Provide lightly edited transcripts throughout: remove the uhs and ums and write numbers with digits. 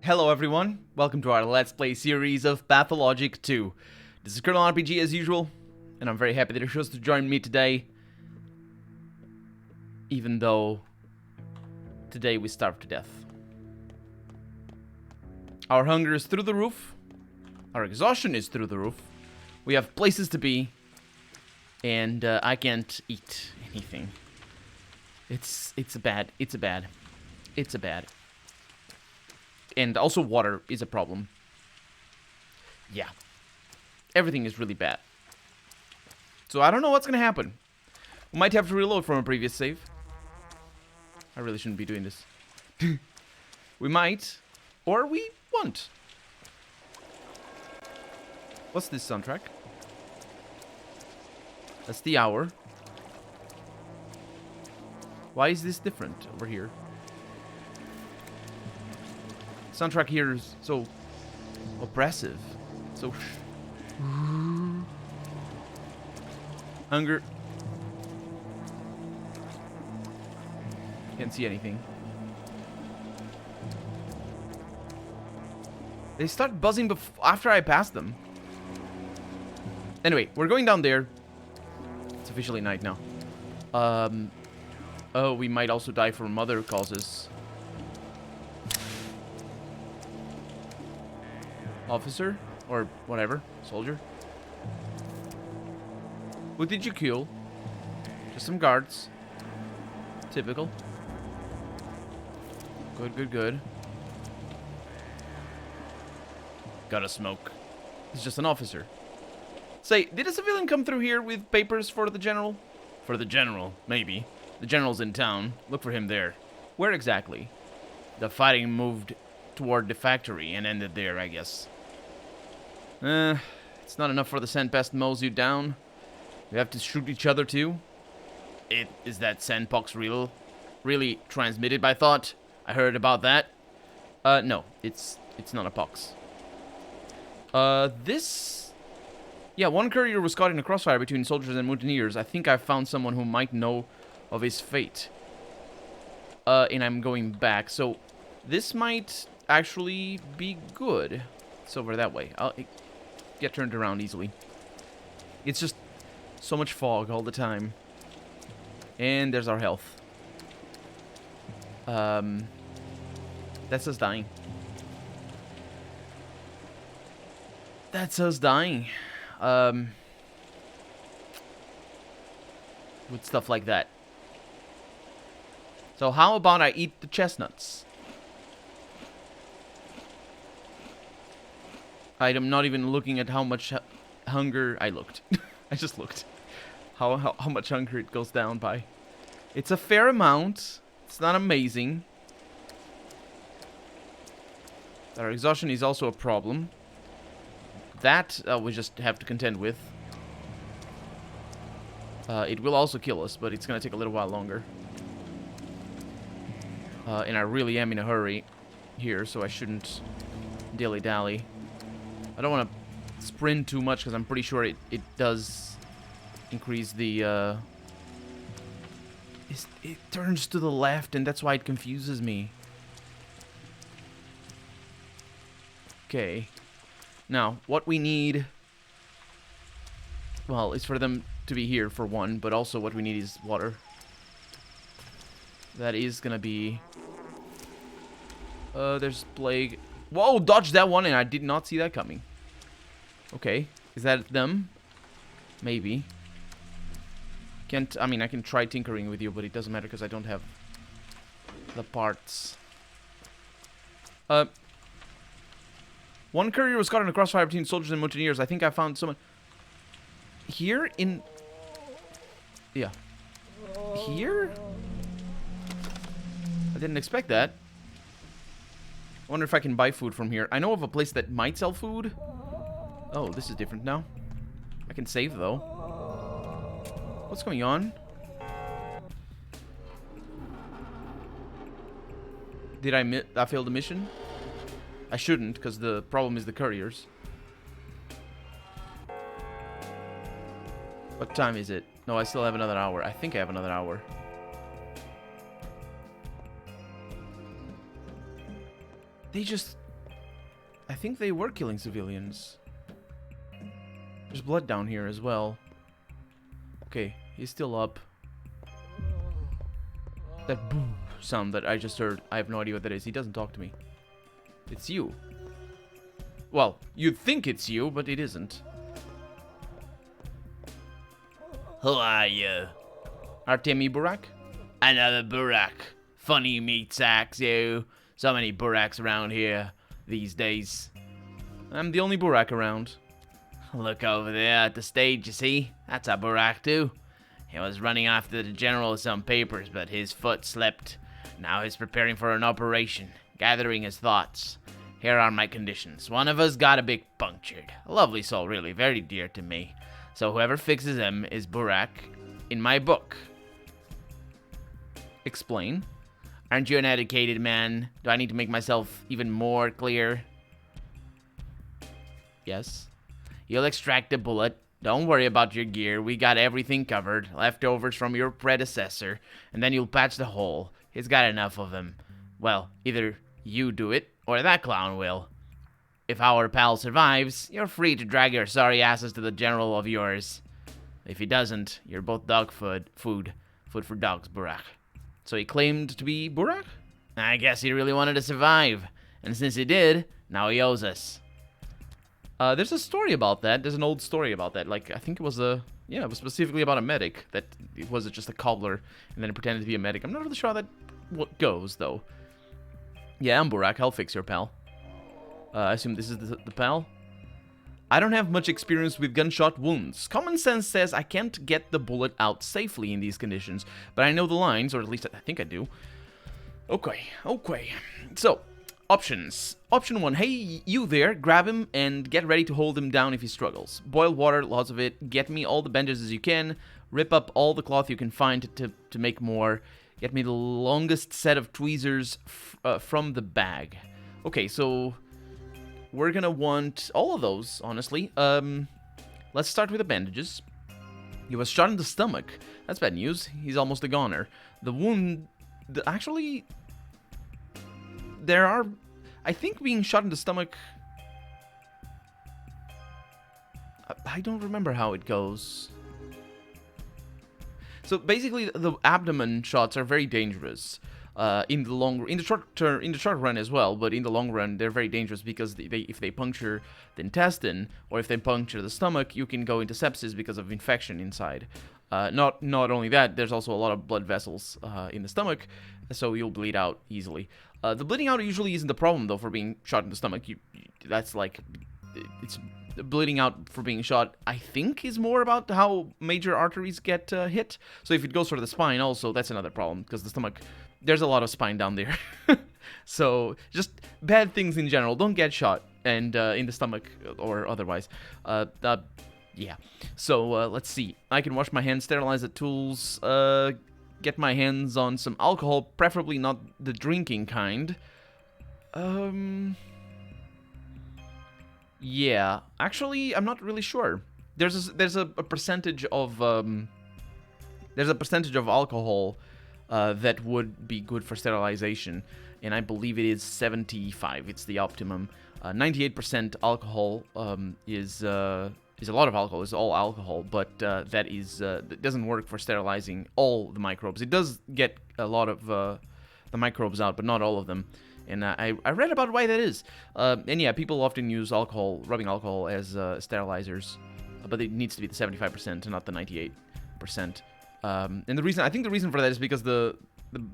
Hello everyone, welcome to our Let's Play series of Pathologic 2. This is Colonel RPG as usual, and I'm very happy that you chose to join me today. Even though today we starved to death. Our hunger is through the roof, our exhaustion is through the roof, we have places to be, and I can't eat anything. It's bad. And also water is a problem. Yeah. Everything is really bad. So I don't know what's gonna happen. We might have to reload from a previous save. I really shouldn't be doing this. We might. Or we won't. What's this soundtrack? That's the hour. Why is this different over here? Soundtrack here is so oppressive. So hunger. Can't see anything. They start buzzing after I pass them. Anyway, we're going down there. It's officially night now. Oh, we might also die from other causes. Officer? Or whatever. Soldier? Who did you kill? Just some guards. Typical. Good. Gotta smoke. He's just an officer. Say, did a civilian come through here with papers for the general? For the general, maybe. The general's in town. Look for him there. Where exactly? The fighting moved toward the factory and ended there, I guess. It's not enough for the sandpest mows you down. We have to shoot each other too. Is that sandpox really transmitted by thought? I heard about that. No, it's not a pox. Yeah, one courier was caught in a crossfire between soldiers and mutineers. I think I found someone who might know of his fate. And I'm going back. So, this might actually be good. It's over that way. I'll get turned around easily. It's just so much fog all the time. And there's our health. That's us dying. That's us dying. With stuff like that. So how about I eat the chestnuts? I'm not even looking at how much hunger I looked. I just looked. How much hunger it goes down by. It's a fair amount. It's not amazing. Our exhaustion is also a problem. That we just have to contend with. It will also kill us, but it's going to take a little while longer. And I really am in a hurry here, so I shouldn't dilly-dally. I don't want to sprint too much, because I'm pretty sure it does increase the... It turns to the left, and that's why it confuses me. Okay. Now, what we need... Well, is for them to be here, for one, but also what we need is water. That is gonna be... there's plague. Whoa, dodged that one, and I did not see that coming. Okay. Is that them? Maybe. I mean, I can try tinkering with you, but it doesn't matter because I don't have the parts. One courier was caught in a crossfire between soldiers and mutineers. I think I found someone... Here in... Yeah. Here? I didn't expect that. I wonder if I can buy food from here. I know of a place that might sell food. Oh, this is different now. I can save, though. What's going on? Did I fail the mission? I shouldn't, because the problem is the couriers. What time is it? No, I still have another hour. I think I have another hour. They just I think they were killing civilians. There's blood down here as well. Okay, he's still up. That boom sound that I just heard, I have no idea what that is. He doesn't talk to me. It's you. Well, you'd think it's you, but it isn't. Who are you? Artemi Burak? Another Burak. Funny meat sacks, you. So many Buraks around here these days. I'm the only Burak around. Look over there at the stage, you see? That's a Burak too. He was running after the general with some papers, but his foot slipped. Now he's preparing for an operation, gathering his thoughts. Here are my conditions. One of us got a bit punctured. A lovely soul, really, very dear to me. So whoever fixes him is Burak in my book. Explain. Aren't you an educated man? Do I need to make myself even more clear? Yes. You'll extract a bullet. Don't worry about your gear. We got everything covered. Leftovers from your predecessor. And then you'll patch the hole. He's got enough of them. Well, either you do it, or that clown will. If our pal survives, you're free to drag your sorry asses to the general of yours. If he doesn't, you're both dog food. Food for dogs, Burak. So he claimed to be Burak? I guess he really wanted to survive. And since he did, now he owes us. There's a story about that. There's an old story about that. Like, I think it was it was specifically about a medic. That it was just a cobbler, and then it pretended to be a medic. I'm not really sure how that goes, though. Yeah, I'm Burak. I'll fix your pal. I assume this is the pal? I don't have much experience with gunshot wounds. Common sense says I can't get the bullet out safely in these conditions, but I know the lines, or at least I think I do. Okay. So, options. Option 1, hey, you there, grab him and get ready to hold him down if he struggles. Boil water, lots of it, get me all the bandages you can, rip up all the cloth you can find to make more, get me the longest set of tweezers from the bag. Okay, so we're gonna want all of those, honestly. Let's start with the bandages. He was shot in the stomach. That's bad news. He's almost a goner. The wound... actually... There are... I think being shot in the stomach... I don't remember how it goes. So basically, the abdomen shots are very dangerous. In the short run as well, but in the long run they're very dangerous because if they puncture the intestine or if they puncture the stomach, you can go into sepsis because of infection inside. Not only that, there's also a lot of blood vessels in the stomach, so you'll bleed out easily. The bleeding out usually isn't the problem though for being shot in the stomach. That's like it's bleeding out for being shot, I think, is more about how major arteries get hit. So if it goes for the spine also, that's another problem because the stomach, there's a lot of spine down there. So just bad things in general. Don't get shot and in the stomach or otherwise. Yeah. So let's see. I can wash my hands, sterilize the tools, get my hands on some alcohol, preferably not the drinking kind. Yeah. Actually, I'm not really sure. There's a percentage of alcohol that would be good for sterilization, and I believe it is 75. It's the optimum. 98% alcohol is a lot of alcohol. It's all alcohol, but that doesn't work for sterilizing all the microbes. It does get a lot of the microbes out, but not all of them. And I read about why that is. And yeah, people often use rubbing alcohol as sterilizers, but it needs to be the 75% and not the 98%. And I think the reason for that is because a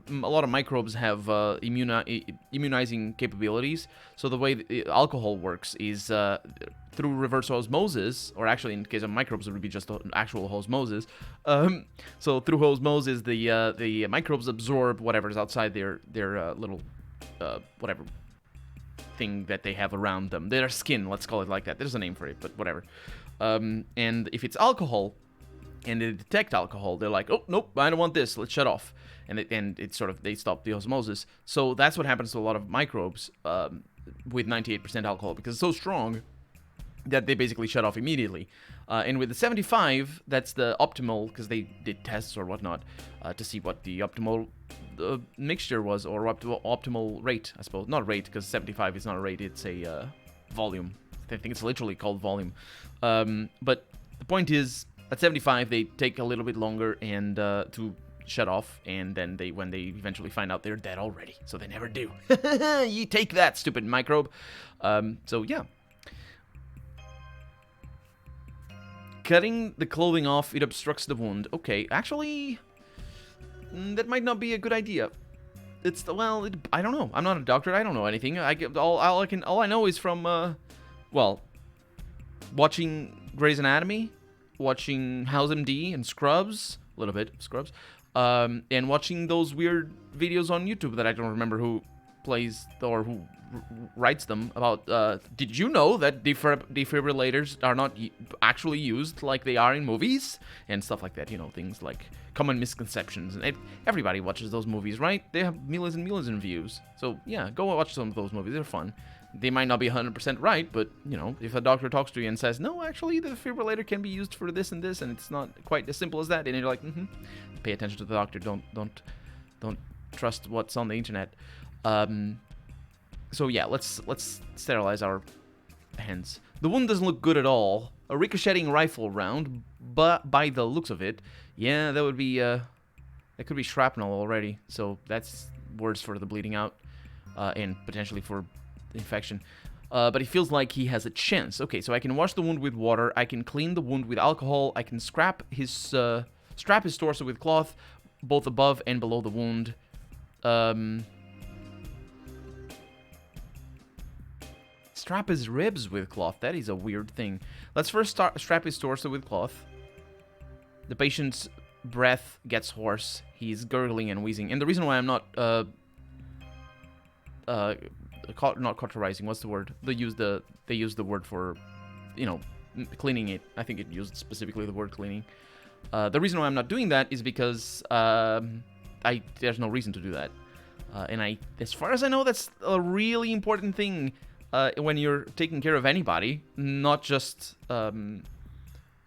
lot of microbes have immunizing capabilities. So the way the alcohol works is through reverse osmosis, or actually in case of microbes it would be just actual osmosis. So through osmosis, the microbes absorb whatever's outside their little whatever thing that they have around them. Their skin, let's call it like that. There's a name for it, but whatever. And if it's alcohol, and they detect alcohol, they're like, oh, nope, I don't want this, let's shut off. And it's sort of, they stop the osmosis. So that's what happens to a lot of microbes with 98% alcohol, because it's so strong that they basically shut off immediately. And with the 75, that's the optimal, because they did tests or whatnot to see what the optimal mixture was, or optimal rate, I suppose. Not rate, because 75 is not a rate, it's a volume. I think it's literally called volume. But the point is, at 75, they take a little bit longer and to shut off, and then when they eventually find out, they're dead already. So they never do. You take that, stupid microbe. So yeah. Cutting the clothing off, it obstructs the wound. Okay, actually, that might not be a good idea. I don't know. I'm not a doctor. I don't know anything. All I know is from watching Grey's Anatomy, watching House MD and Scrubs, a little bit of Scrubs, and watching those weird videos on YouTube that I don't remember who plays or who writes them about. Did you know that defibrillators are not actually used like they are in movies and stuff like that? You know, things like common misconceptions. And everybody watches those movies, right? They have millions and millions of views. So yeah, go watch some of those movies. They're fun. They might not be 100% right, but, you know, if a doctor talks to you and says, no, actually, the defibrillator can be used for this and this, and it's not quite as simple as that, and you're like, pay attention to the doctor. Don't trust what's on the internet. So yeah, let's sterilize our hands. The wound doesn't look good at all. A ricocheting rifle round, but by the looks of it, yeah, that would be that could be shrapnel already. So that's worse for the bleeding out, and potentially for infection. But it feels like he has a chance. Okay, so I can wash the wound with water. I can clean the wound with alcohol. I can strap his torso with cloth, both above and below the wound. Strap his ribs with cloth. That is a weird thing. Let's first strap his torso with cloth. The patient's breath gets hoarse. He's gurgling and wheezing. And the reason why I'm not not cauterizing, what's the word? They use the word for, you know, cleaning it. I think it used specifically the word cleaning. The reason why I'm not doing that is because there's no reason to do that. And as far as I know, that's a really important thing when you're taking care of anybody, not just medical,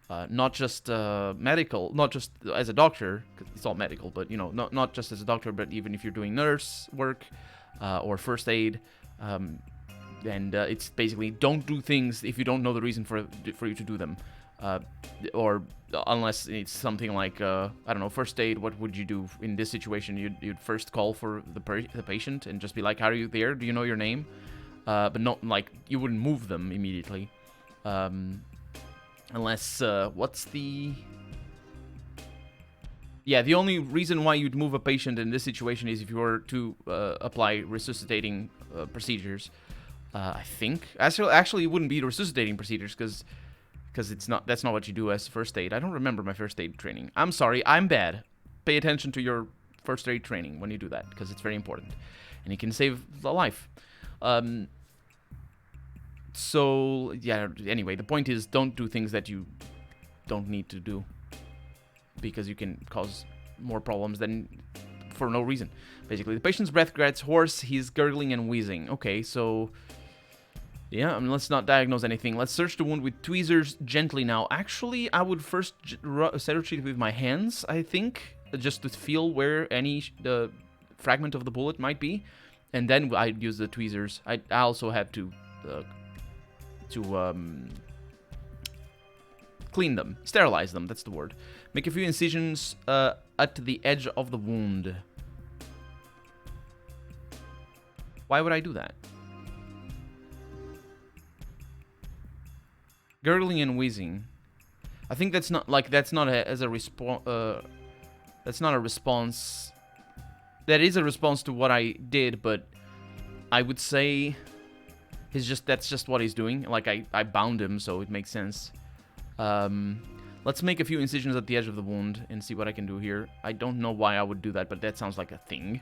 not just as a doctor, 'cause it's all medical, but you know, not just as a doctor, but even if you're doing nurse work or first aid. And it's basically don't do things if you don't know the reason for you to do them, or unless it's something like I don't know, first aid. What would you do in this situation? You'd first call for the patient and just be like, "How are you there? Do you know your name?" But not like you wouldn't move them immediately, unless what's the the only reason why you'd move a patient in this situation is if you were to apply resuscitating procedures. I think actually it wouldn't be resuscitating procedures because that's not what you do as first aid. I don't remember my first aid training. I'm sorry, I'm bad. Pay attention to your first aid training when you do that because it's very important and it can save a life. So yeah. Anyway, the point is don't do things that you don't need to do, because you can cause more problems than for no reason. Basically, the patient's breath gets hoarse, he's gurgling and wheezing. Okay, so yeah, I mean, let's not diagnose anything. Let's search the wound with tweezers gently now. Actually, I would first search it with my hands, I think, just to feel where any fragment of the bullet might be, and then I'd use the tweezers. I also have to clean them, sterilize them, that's the word. Make a few incisions at the edge of the wound. Why would I do that? Gurgling and wheezing. I think that's not a response. That is a response to what I did, but I would say that's just what he's doing. Like I bound him, so it makes sense. Let's make a few incisions at the edge of the wound and see what I can do here. I don't know why I would do that, but that sounds like a thing.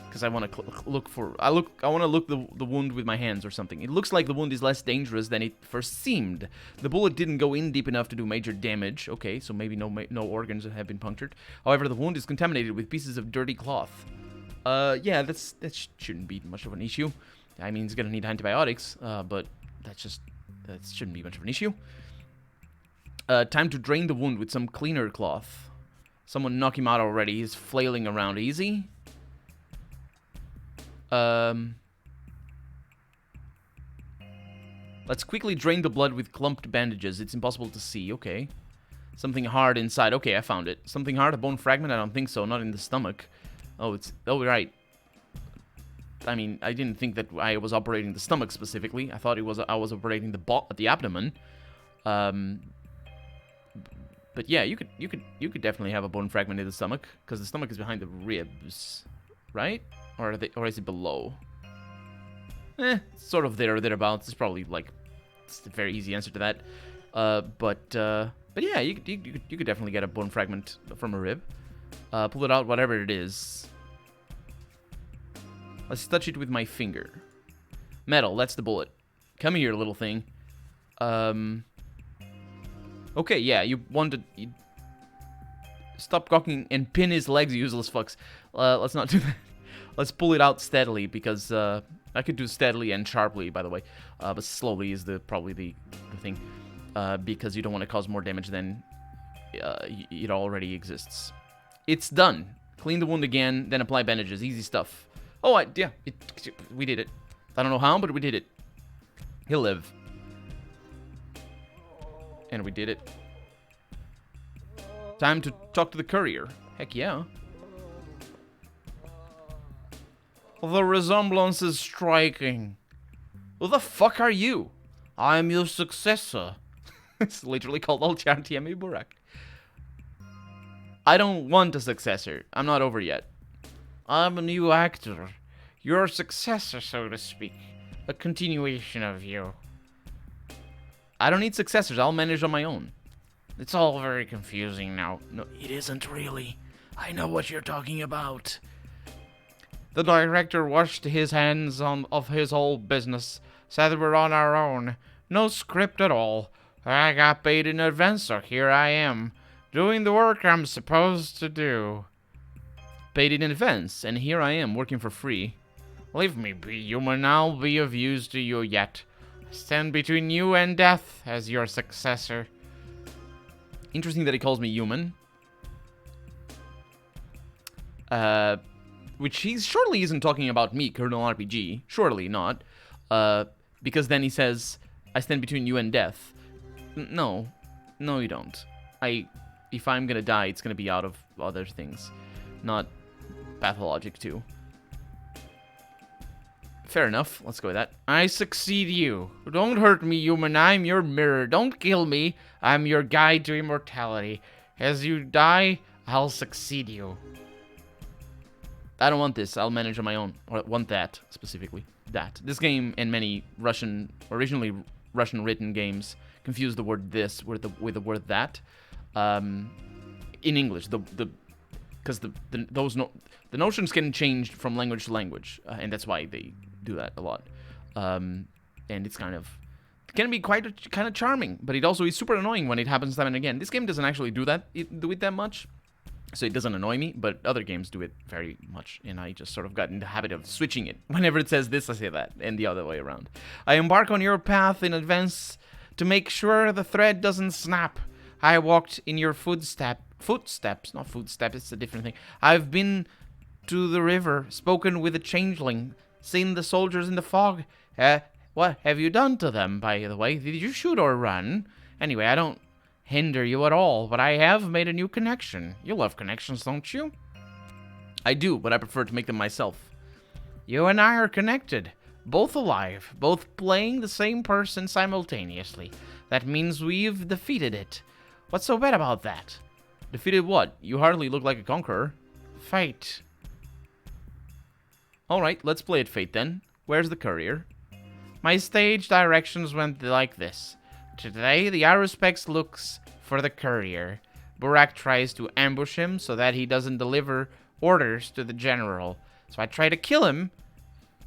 Because I want to I want to look the wound with my hands or something. It looks like the wound is less dangerous than it first seemed. The bullet didn't go in deep enough to do major damage. Okay, so maybe no organs have been punctured. However, the wound is contaminated with pieces of dirty cloth. Yeah, that shouldn't be much of an issue. I mean, it's gonna need antibiotics, but that shouldn't be much of an issue. Time to drain the wound with some cleaner cloth. Someone knock him out already. He's flailing around. Easy. Let's quickly drain the blood with clumped bandages. It's impossible to see. Okay. Something hard inside. Okay, I found it. Something hard, a bone fragment? I don't think so. Not in the stomach. Oh, it's... Oh, right. I mean, I didn't think that I was operating the stomach specifically. I thought I was operating the abdomen. But yeah, you could definitely have a bone fragment in the stomach, because the stomach is behind the ribs, right? Or is it below? Sort of there or thereabouts. It's probably like it's a very easy answer to that. But yeah, you could definitely get a bone fragment from a rib. Pull it out, whatever it is. Let's touch it with my finger. Metal, that's the bullet. Come here, little thing. Okay, yeah, you want to... Stop gawking and pin his legs, you useless fucks. Let's not do that. Let's pull it out steadily, because I could do steadily and sharply, by the way. But slowly is probably the thing. Because you don't want to cause more damage than it already exists. It's done. Clean the wound again, then apply bandages. Easy stuff. Oh, yeah, we did it. I don't know how, but we did it. He'll live. And we did it. Time to talk to the courier. Heck yeah. The resemblance is striking. Who the fuck are you? I'm your successor. It's literally called Altiami Burak. I don't want a successor. I'm not over yet. I'm a new actor. Your successor, so to speak. A continuation of you. I don't need successors. I'll manage on my own. It's all very confusing now. No, it isn't really. I know what you're talking about. The director washed his hands of his whole business. Said we're on our own. No script at all. I got paid in advance, so here I am. Doing the work I'm supposed to do. Paid in advance, and here I am, working for free. Leave me be, human. I'll be of use to you yet. I stand between you and death as your successor. Interesting that he calls me human. Which he surely isn't talking about me, Colonel RPG. Surely not. Because then he says, I stand between you and death. No. No, you don't. If I'm gonna die, it's gonna be out of other things. Not Pathologic too. Fair enough. Let's go with that. I succeed you. Don't hurt me, human. I'm your mirror. Don't kill me. I'm your guide to immortality. As you die, I'll succeed you. I don't want this. I'll manage on my own. Or want that, specifically. That. This game and many originally Russian-written games confuse the word this with the word that. In English, because the notions can change from language to language, and that's why they do that a lot. And it's kind of kind of charming, but it also is super annoying when it happens time and again. This game doesn't actually do it that much, so it doesn't annoy me. But other games do it very much, and I just sort of got in the habit of switching it. Whenever it says this, I say that, and the other way around. I embark on your path in advance to make sure the thread doesn't snap. I walked in your footsteps, not footsteps, it's a different thing. I've been to the river, spoken with a changeling, seen the soldiers in the fog. What have you done to them, by the way? Did you shoot or run? Anyway, I don't hinder you at all, but I have made a new connection. You love connections, don't you? I do, but I prefer to make them myself. You and I are connected, both alive, both playing the same person simultaneously. That means we've defeated it. What's so bad about that? Defeated what? You hardly look like a conqueror. Fate. Alright, let's play it Fate then. Where's the courier? My stage directions went like this. Today, the Aerospex looks for the courier. Burak tries to ambush him so that he doesn't deliver orders to the general. So I try to kill him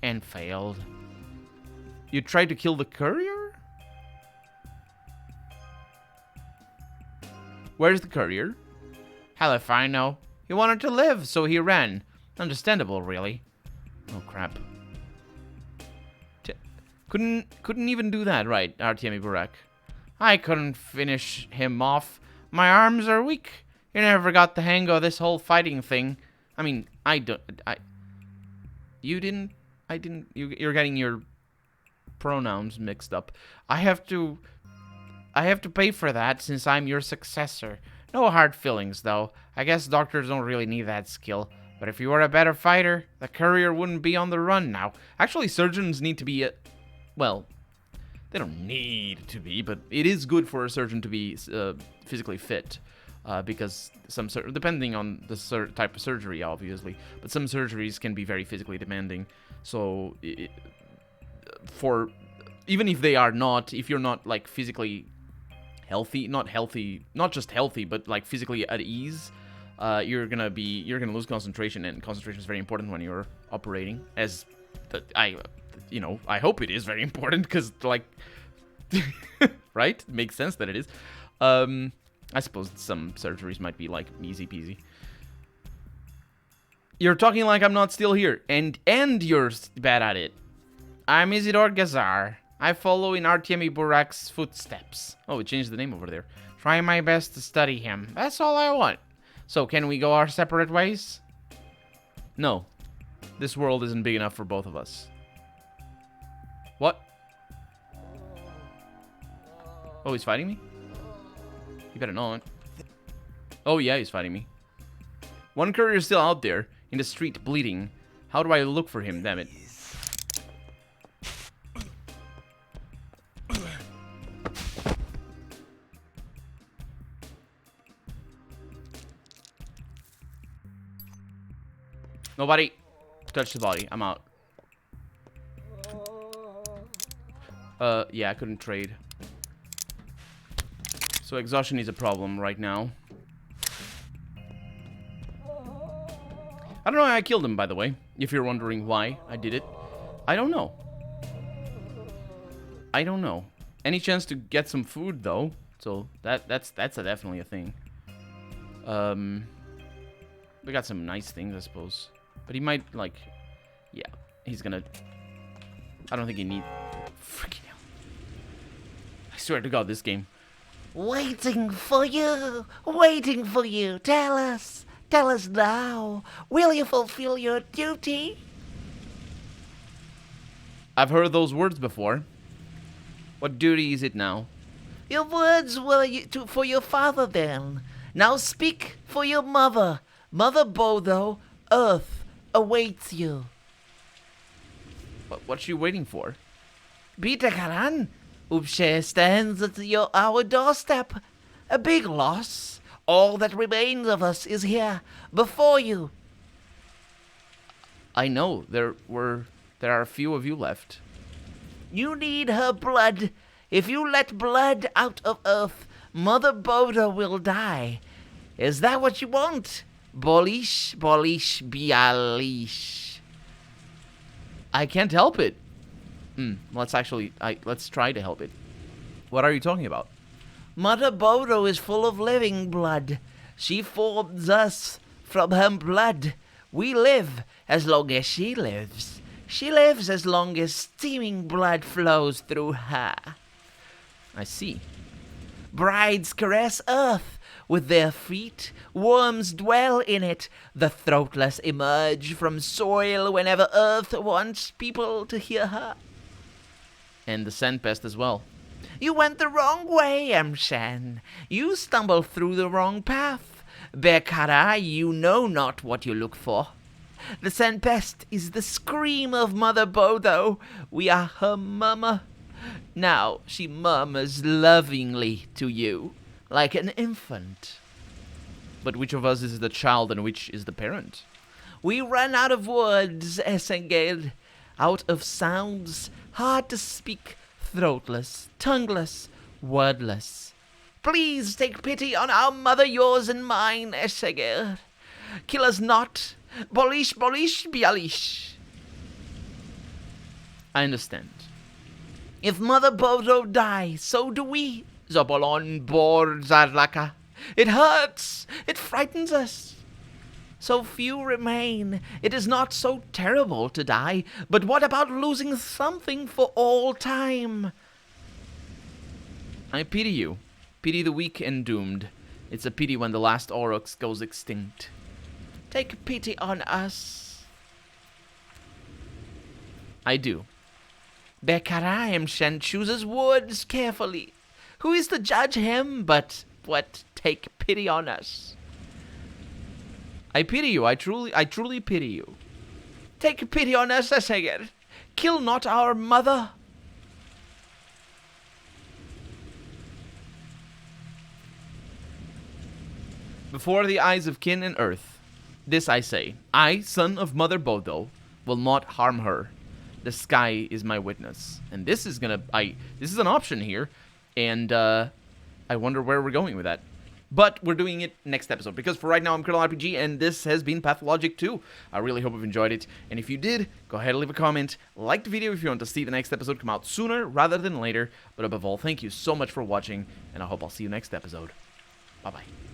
and failed. You tried to kill the courier? Where's the courier? Hell if I know. He wanted to live, so he ran. Understandable, really. Oh, crap. Couldn't even do that, right, Artyom Burak? I couldn't finish him off. My arms are weak. You never got the hang of this whole fighting thing. I mean, you're getting your pronouns mixed up. I have to pay for that since I'm your successor. No hard feelings, though. I guess doctors don't really need that skill. But if you were a better fighter, the courier wouldn't be on the run now. Actually, surgeons need to be, well, they don't need to be, but it is good for a surgeon to be physically fit. Because depending on the type of surgery, obviously, but some surgeries can be very physically demanding. So, even if they are not, if you're not, like, physically healthy, not just healthy, but, like, physically at ease, you're gonna lose concentration, and concentration is very important when you're operating, I hope it is very important, because, like, right? It makes sense that it is. I suppose some surgeries might be, like, easy peasy. You're talking like I'm not still here, and you're bad at it. I'm Isidore Gazar. I follow in Artemi Burak's footsteps. Oh, we changed the name over there. Try my best to study him. That's all I want. So, can we go our separate ways? No. This world isn't big enough for both of us. What? Oh, he's fighting me? You better not. Oh, yeah, he's fighting me. One courier is still out there, in the street, bleeding. How do I look for him, damn it? Nobody touch the body. I'm out. Yeah, I couldn't trade. So exhaustion is a problem right now. I don't know how I killed him, by the way. If you're wondering why I did it. I don't know. I don't know. Any chance to get some food, though. So that's definitely a thing. We got some nice things, I suppose. But he might, like... Yeah, he's gonna... I don't think he needs... Freaking hell. I swear to God, this game... Waiting for you! Waiting for you! Tell us! Tell us now! Will you fulfill your duty? I've heard those words before. What duty is it now? Your words were for your father then. Now speak for your mother. Mother Boddho, Earth awaits you. What's she waiting for? Peter Karan, Upshare stands at our doorstep. A big loss. All that remains of us is here, before you. I know. There are a few of you left. You need her blood. If you let blood out of Earth, Mother Boddho will die. Is that what you want? Bolish, bolish, bialish. I can't help it. Let's try to help it. What are you talking about? Mother Boddho is full of living blood. She forms us from her blood. We live as long as she lives. She lives as long as steaming blood flows through her. I see. Brides caress earth with their feet. Worms dwell in it. The throatless emerge from soil whenever earth wants people to hear her. And the sandpest as well. You went the wrong way, Emshan. You stumbled through the wrong path. Bekara, you know not what you look for. The sandpest is the scream of Mother Boddho. We are her mama. Now she murmurs lovingly to you, like an infant. But which of us is the child and which is the parent? We run out of words, Esenged. Out of sounds, hard to speak, throatless, tongueless, wordless. Please take pity on our mother, yours and mine, Esegir. Kill us not. Bolish, bolish, bialish. I understand. If Mother Boddho dies, so do we. Zobolon Bor Zarlaka. It hurts. It frightens us. So few remain. It is not so terrible to die. But what about losing something for all time? I pity you. Pity the weak and doomed. It's a pity when the last Aurochs goes extinct. Take pity on us. I do. Bekarayim Shen chooses words carefully. Who is to judge him but what take pity on us? I pity you. I truly pity you. Take pity on us, Asagar. Kill not our mother. Before the eyes of kin and earth, this I say, I, son of Mother Boddho, will not harm her. The sky is my witness. And this is gonna, this is an option here, and I wonder where we're going with that. But we're doing it next episode, because for right now I'm Colonel RPG, and this has been Pathologic 2. I really hope you've enjoyed it, and if you did, go ahead and leave a comment, like the video if you want to see the next episode come out sooner rather than later, but above all, thank you so much for watching, and I hope I'll see you next episode. Bye-bye.